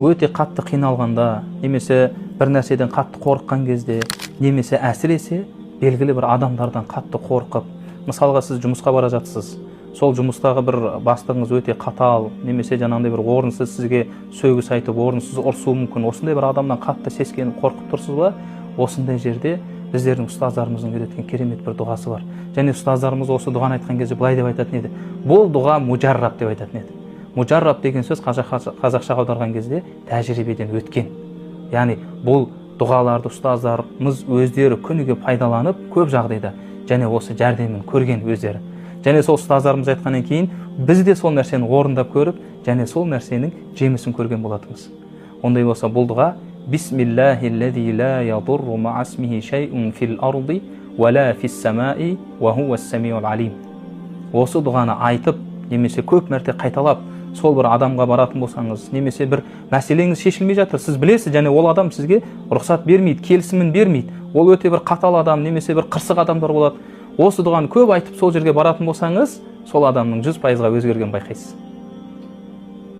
өте қатты қиналғанда, немесе бір нәрседен қатты қорыққан кезде, немесе әсіресе белгілі бір адамдардан қатты қорқып, мысалға сіз жұмысқа бара жатсыз, сол жұмыстағы бір бастығыңыз өте қатал, немесе жаңағындай бір орынсыз сізге сөгіс айтып, орынсыз ұрсуы мүмкін, осындай бір адамнан қатты сескеніп қорқып тұрсыз ба? Осындай жерде біздердің ұстаздарымыздың үйреткен керемет бір дұғасы бар. Және ұстаздарымыз осы дұғаны айтқан кезде былай деп айтатын еді. Бұл дұға мужарраб деп айтатын еді. Мужарраб деген сөз қазақшаға аударған кезде тәжірибеден өткен. Яғни бұл дұғаларды ұстаздарымыз өздері күніге пайдаланып, көп жағдайда және осы жәрдемін көрген өздері. Және сол ұстаздарымыз айтқаннан кейін біз де сол нәрсені орындап көріп, және сол нәрсенің жемісін көрген болатынбыз. Ондай болса бұл дұға Бисмиллахиллази ла ядурру ма'a исмихи шай'ун фил арди ва ла фис сама'i ва хувас сами'ул алим. Осы дұғаны айтып, немесе көп мәрте қайталап, сол бір адамға баратын болсаңыз, немесе бір мәселеңіз шешілмей жатыр, сіз білесіз, және ол адам сізге рұқсат бермейді, келісімін бермейді, ол өте бір қатал адам, немесе бір қырсық адамдар болады. Осы дұғаны көп айтып сол жерге баратын болсаңыз, сол адамның 100%-ға өзгерген байқайсыз.